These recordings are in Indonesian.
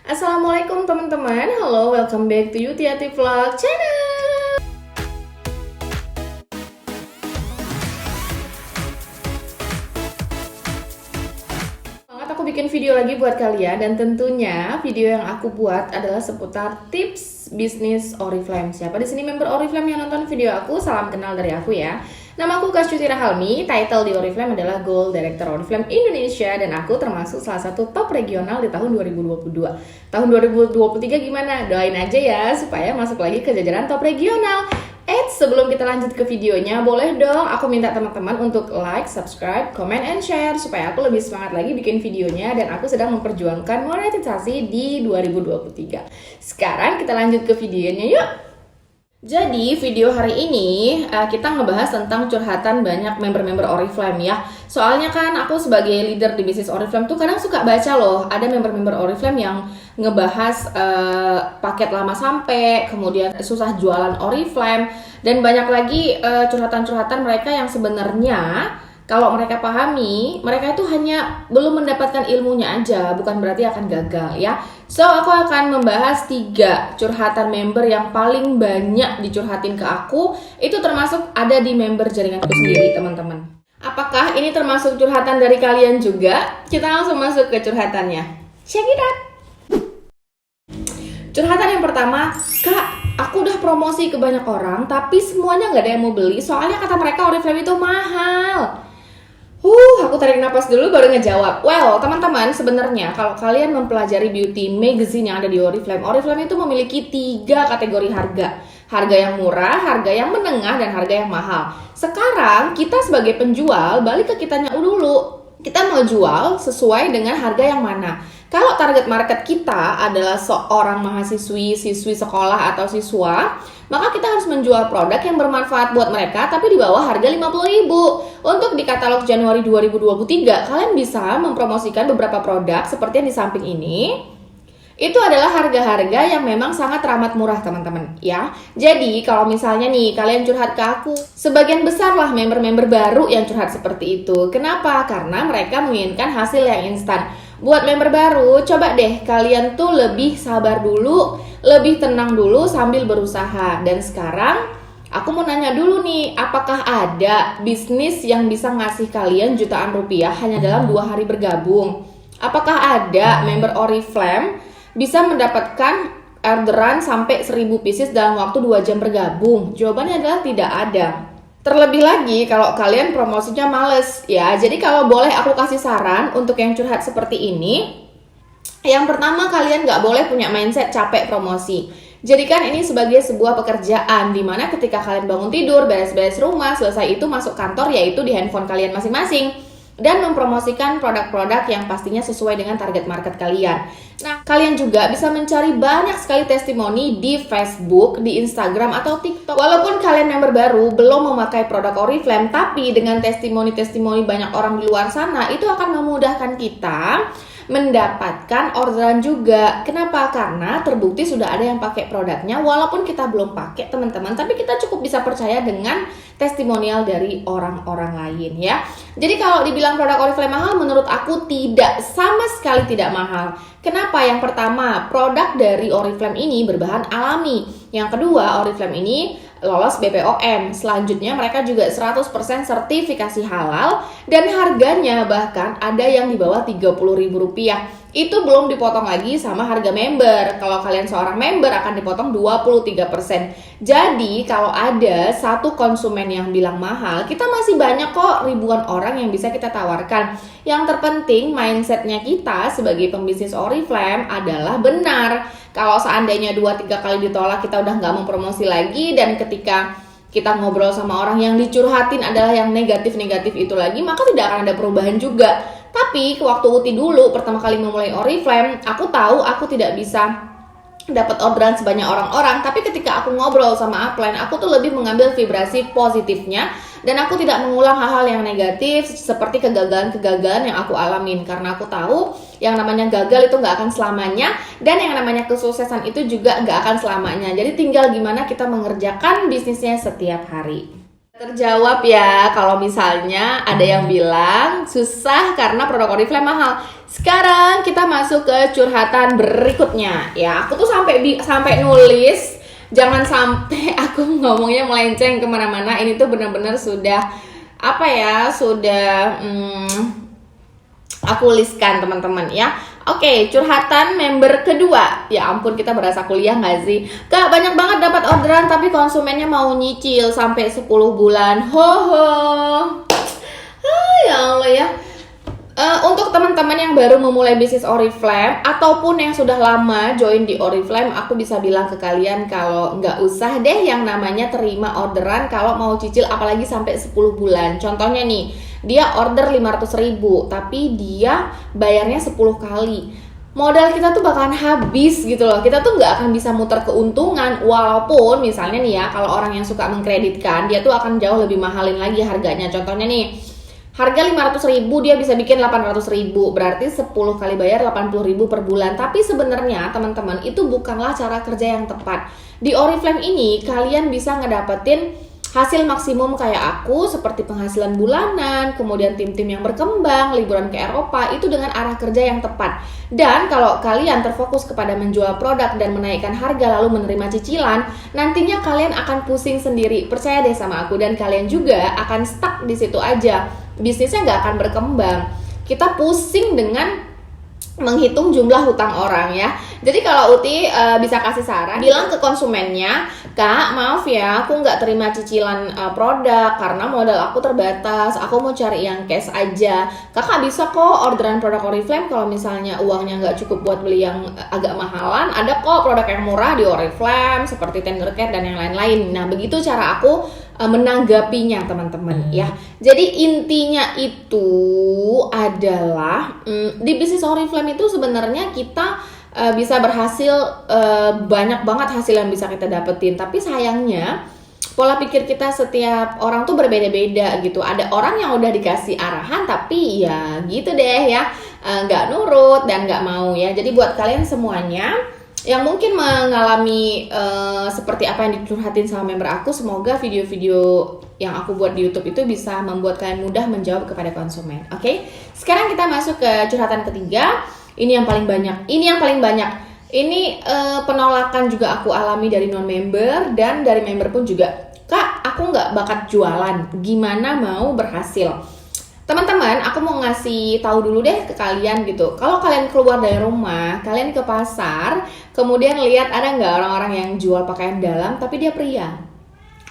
Assalamualaikum teman-teman, halo, welcome back to Yutiati Vlog Channel. Semangat aku bikin video lagi buat kalian, dan tentunya video yang aku buat adalah seputar tips bisnis Oriflame. Siapa di sini member Oriflame yang nonton video aku? Salam kenal dari aku ya. Nama aku Kascuti Rahalmi, title di Oriflame adalah Goal Director Oriflame Indonesia, dan aku termasuk salah satu top regional di tahun 2022. Tahun 2023 gimana? Doain aja ya supaya masuk lagi ke jajaran top regional. Sebelum kita lanjut ke videonya, boleh dong aku minta teman-teman untuk like, subscribe, comment, and share supaya aku lebih semangat lagi bikin videonya, dan aku sedang memperjuangkan monetisasi di 2023. Sekarang kita lanjut ke videonya yuk. Jadi video hari ini kita ngebahas tentang curhatan banyak member-member Oriflame ya. Soalnya kan aku sebagai leader di bisnis Oriflame tuh kadang suka baca loh, ada member-member Oriflame yang ngebahas paket lama sampai, kemudian susah jualan Oriflame, dan banyak lagi curhatan-curhatan mereka yang sebenarnya kalau mereka pahami, mereka itu hanya belum mendapatkan ilmunya aja, bukan berarti akan gagal ya. So, aku akan membahas 3 curhatan member yang paling banyak dicurhatin ke aku. Itu termasuk ada di member jaringanku sendiri, teman-teman. Apakah ini termasuk curhatan dari kalian juga? Kita langsung masuk ke curhatannya. Check it out! Curhatan yang pertama, Kak, aku udah promosi ke banyak orang, tapi semuanya nggak ada yang mau beli, soalnya kata mereka Oriflame itu mahal. Aku tarik napas dulu baru ngejawab. Well, teman-teman, sebenarnya kalau kalian mempelajari beauty magazine yang ada di Oriflame, Oriflame itu memiliki 3 kategori harga. Harga yang murah, harga yang menengah, dan harga yang mahal. Sekarang, kita sebagai penjual, balik ke kitanya dulu. Kita mau jual sesuai dengan harga yang mana. Kalau target market kita adalah seorang mahasiswi, siswi sekolah, atau siswa, maka kita harus menjual produk yang bermanfaat buat mereka tapi di bawah harga 50.000. Untuk di katalog Januari 2023, kalian bisa mempromosikan beberapa produk seperti yang di samping ini. Itu adalah harga-harga yang memang sangat teramat murah, teman-teman ya. Jadi kalau misalnya nih kalian curhat ke aku, sebagian besar lah member-member baru yang curhat seperti itu. Kenapa? Karena mereka menginginkan hasil yang instan. Buat member baru, coba deh kalian tuh lebih sabar dulu, lebih tenang dulu sambil berusaha. Dan sekarang aku mau nanya dulu nih, apakah ada bisnis yang bisa ngasih kalian jutaan rupiah hanya dalam 2 hari bergabung? Apakah ada member Oriflame bisa mendapatkan orderan sampai 1000 pieces dalam waktu 2 jam bergabung? Jawabannya adalah tidak ada. Terlebih lagi kalau kalian promosinya males ya. Jadi kalau boleh aku kasih saran untuk yang curhat seperti ini, yang pertama, kalian nggak boleh punya mindset capek promosi. Jadikan ini sebagai sebuah pekerjaan, dimana ketika kalian bangun tidur, beres-beres rumah, selesai itu masuk kantor, yaitu di handphone kalian masing-masing, dan mempromosikan produk-produk yang pastinya sesuai dengan target market kalian. Nah, kalian juga bisa mencari banyak sekali testimoni di Facebook, di Instagram, atau TikTok. Walaupun kalian member baru belum memakai produk Oriflame, tapi dengan testimoni-testimoni banyak orang di luar sana, itu akan memudahkan kita mendapatkan orderan juga. Kenapa? Karena terbukti sudah ada yang pakai produknya, walaupun kita belum pakai, teman-teman, tapi kita cukup bisa percaya dengan testimonial dari orang-orang lain ya. Jadi kalau dibilang produk Oriflame mahal, menurut aku tidak, sama sekali tidak mahal. Kenapa? Yang pertama, produk dari Oriflame ini berbahan alami. Yang kedua, Oriflame ini lolos BPOM. Selanjutnya mereka juga 100% sertifikasi halal, dan harganya bahkan ada yang di bawah Rp30.000. Itu belum dipotong lagi sama harga member. Kalau kalian seorang member akan dipotong 23%. Jadi kalau ada satu konsumen yang bilang mahal, kita masih banyak kok ribuan orang yang bisa kita tawarkan. Yang terpenting mindsetnya kita sebagai pembisnis Oriflame adalah benar. Kalau seandainya 2-3 kali ditolak, kita udah nggak mau promosi lagi, dan ketika kita ngobrol sama orang yang dicurhatin adalah yang negatif-negatif itu lagi, maka tidak akan ada perubahan juga. Tapi waktu Uti dulu pertama kali memulai Oriflame, aku tahu aku tidak bisa dapat orderan sebanyak orang-orang, tapi ketika aku ngobrol sama upline, aku tuh lebih mengambil vibrasi positifnya, dan aku tidak mengulang hal-hal yang negatif seperti kegagalan-kegagalan yang aku alamin, karena aku tahu yang namanya gagal itu nggak akan selamanya, dan yang namanya kesuksesan itu juga nggak akan selamanya. Jadi tinggal gimana kita mengerjakan bisnisnya setiap hari. Terjawab ya kalau misalnya ada yang bilang susah karena produk Oriflame mahal. Sekarang kita masuk ke curhatan berikutnya. Ya, aku tuh sampai nulis, jangan sampai aku ngomongnya melenceng kemana-mana. Ini tuh benar-benar sudah aku tuliskan teman-teman ya. Oke, curhatan member kedua. Ya ampun, kita berasa kuliah gak sih? Kak, banyak banget dapat orderan tapi konsumennya mau nyicil sampai 10 bulan. Ya Allah ya. Untuk teman-teman yang baru memulai bisnis Oriflame ataupun yang sudah lama join di Oriflame, aku bisa bilang ke kalian kalau nggak usah deh yang namanya terima orderan kalau mau cicil apalagi sampai 10 bulan. Contohnya nih, dia order 500.000 tapi dia bayarnya 10 kali. Modal kita tuh bakalan habis gitu loh. Kita tuh nggak akan bisa muter keuntungan. Walaupun misalnya nih ya, kalau orang yang suka mengkreditkan, dia tuh akan jauh lebih mahalin lagi harganya. Contohnya nih, harga 500.000 dia bisa bikin 800.000, berarti 10 kali bayar 80.000 per bulan. Tapi sebenarnya teman-teman, itu bukanlah cara kerja yang tepat. Di Oriflame ini kalian bisa ngedapetin hasil maksimum kayak aku, seperti penghasilan bulanan, kemudian tim-tim yang berkembang, liburan ke Eropa, itu dengan arah kerja yang tepat. Dan kalau kalian terfokus kepada menjual produk dan menaikkan harga lalu menerima cicilan, nantinya kalian akan pusing sendiri. Percaya deh sama aku, dan kalian juga akan stuck di situ aja. Bisnisnya nggak akan berkembang. Kita pusing dengan menghitung jumlah hutang orang ya. Jadi kalau Uti bisa kasih saran, bilang ke konsumennya, Kak, maaf ya, aku nggak terima cicilan produk karena modal aku terbatas. Aku mau cari yang cash aja. Kakak bisa kok orderan produk Oriflame kalau misalnya uangnya nggak cukup buat beli yang agak mahalan. Ada kok produk yang murah di Oriflame seperti Tendercat dan yang lain-lain. Nah, begitu cara aku menanggapinya teman-teman ya. Jadi intinya itu adalah di bisnis Oriflame itu sebenarnya kita bisa berhasil, banyak banget hasil yang bisa kita dapetin. Tapi sayangnya pola pikir kita setiap orang tuh berbeda-beda gitu. Ada orang yang udah dikasih arahan tapi ya gitu deh ya, nggak nurut dan nggak mau ya. Jadi buat kalian semuanya yang mungkin mengalami seperti apa yang dicurhatin sama member aku, semoga video-video yang aku buat di YouTube itu bisa membuat kalian mudah menjawab kepada konsumen. Oke? Sekarang kita masuk ke curhatan ketiga. Ini yang paling banyak. Ini penolakan juga aku alami dari non-member dan dari member pun juga. Kak, aku nggak bakat jualan. Gimana mau berhasil? Teman-teman, aku mau ngasih tahu dulu deh ke kalian gitu. Kalau kalian keluar dari rumah, kalian ke pasar, kemudian lihat ada nggak orang-orang yang jual pakaian dalam tapi dia pria.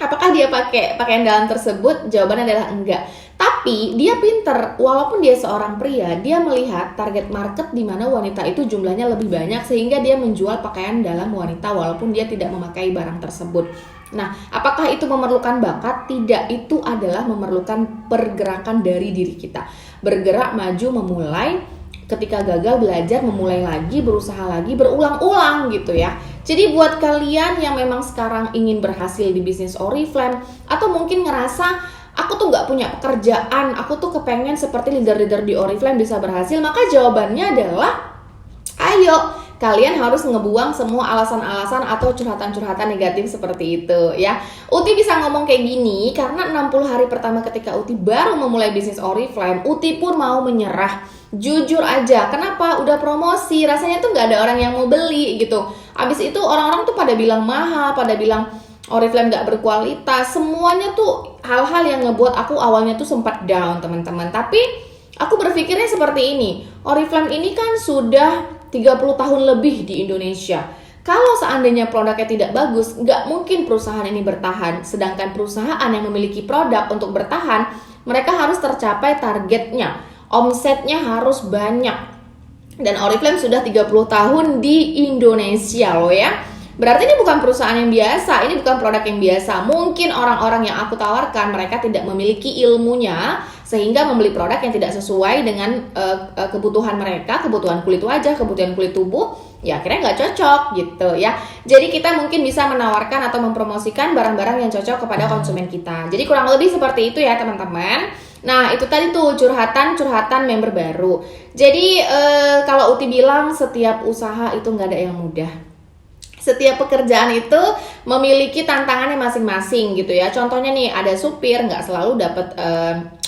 Apakah dia pakai pakaian dalam tersebut? Jawabannya adalah enggak. Tapi dia pinter, walaupun dia seorang pria, dia melihat target market di mana wanita itu jumlahnya lebih banyak sehingga dia menjual pakaian dalam wanita walaupun dia tidak memakai barang tersebut. Nah, apakah itu memerlukan bakat? Tidak, itu adalah memerlukan pergerakan dari diri kita. Bergerak, maju, memulai, ketika gagal belajar, memulai lagi, berusaha lagi, berulang-ulang gitu ya. Jadi buat kalian yang memang sekarang ingin berhasil di bisnis Oriflame atau mungkin ngerasa aku tuh nggak punya pekerjaan, aku tuh kepengen seperti leader-leader di Oriflame bisa berhasil, maka jawabannya adalah ayo, kalian harus ngebuang semua alasan-alasan atau curhatan-curhatan negatif seperti itu ya. Uti bisa ngomong kayak gini karena 60 hari pertama ketika Uti baru memulai bisnis Oriflame, Uti pun mau menyerah. Jujur aja, kenapa? Udah promosi, rasanya tuh gak ada orang yang mau beli gitu. Abis itu orang-orang tuh pada bilang mahal, pada bilang Oriflame gak berkualitas. Semuanya tuh hal-hal yang ngebuat aku awalnya tuh sempat down teman-teman. Tapi aku berpikirnya seperti ini, Oriflame ini kan sudah 30 tahun lebih di Indonesia. Kalau seandainya produknya tidak bagus, nggak mungkin perusahaan ini bertahan. Sedangkan perusahaan yang memiliki produk untuk bertahan, mereka harus tercapai targetnya. Omsetnya harus banyak. Dan Oriflame sudah 30 tahun di Indonesia loh ya. Berarti ini bukan perusahaan yang biasa, ini bukan produk yang biasa. Mungkin orang-orang yang aku tawarkan, mereka tidak memiliki ilmunya sehingga membeli produk yang tidak sesuai dengan kebutuhan mereka, kebutuhan kulit wajah, kebutuhan kulit tubuh, ya akhirnya nggak cocok gitu ya. Jadi kita mungkin bisa menawarkan atau mempromosikan barang-barang yang cocok kepada konsumen kita. Jadi kurang lebih seperti itu ya teman-teman. Nah itu tadi tuh curhatan member baru. Jadi kalau Uti bilang setiap usaha itu nggak ada yang mudah. Setiap pekerjaan itu memiliki tantangannya masing-masing gitu ya. Contohnya nih ada supir nggak selalu dapat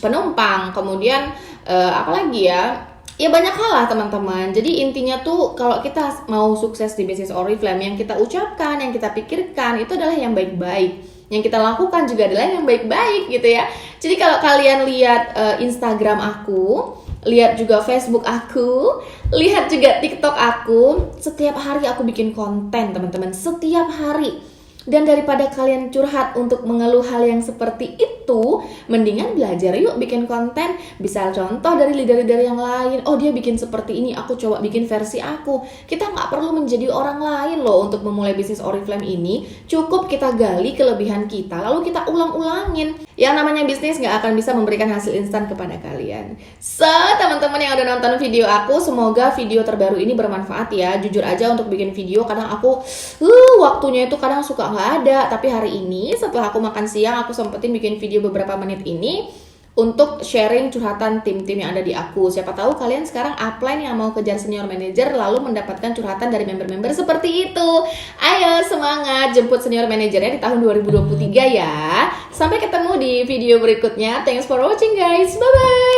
penumpang. Kemudian apalagi ya, Ya banyak hal lah teman-teman. Jadi intinya tuh kalau kita mau sukses di bisnis Oriflame, yang kita ucapkan, yang kita pikirkan itu adalah yang baik-baik. Yang kita lakukan juga adalah yang baik-baik gitu ya. Jadi kalau kalian lihat Instagram aku, lihat juga Facebook aku, lihat juga TikTok aku, setiap hari aku bikin konten teman-teman, setiap hari. Dan daripada kalian curhat untuk mengeluh hal yang seperti itu, mendingan belajar yuk bikin konten. Bisa contoh dari leader-leader yang lain. Oh dia bikin seperti ini, aku coba bikin versi aku. Kita nggak perlu menjadi orang lain loh untuk memulai bisnis Oriflame ini. Cukup kita gali kelebihan kita, lalu kita ulang-ulangin. Yang namanya bisnis nggak akan bisa memberikan hasil instan kepada kalian. So, teman-teman yang udah nonton video aku, semoga video terbaru ini bermanfaat ya. Jujur aja untuk bikin video, kadang aku waktunya itu kadang suka nggak ada. Tapi hari ini setelah aku makan siang, aku sempetin bikin video beberapa menit ini untuk sharing curhatan tim-tim yang ada di aku. Siapa tahu kalian sekarang upline yang mau kejar senior manager lalu mendapatkan curhatan dari member-member seperti itu. Ayo semangat jemput senior manajernya di tahun 2023 ya. Sampai ketemu di video berikutnya. Thanks for watching guys. Bye bye.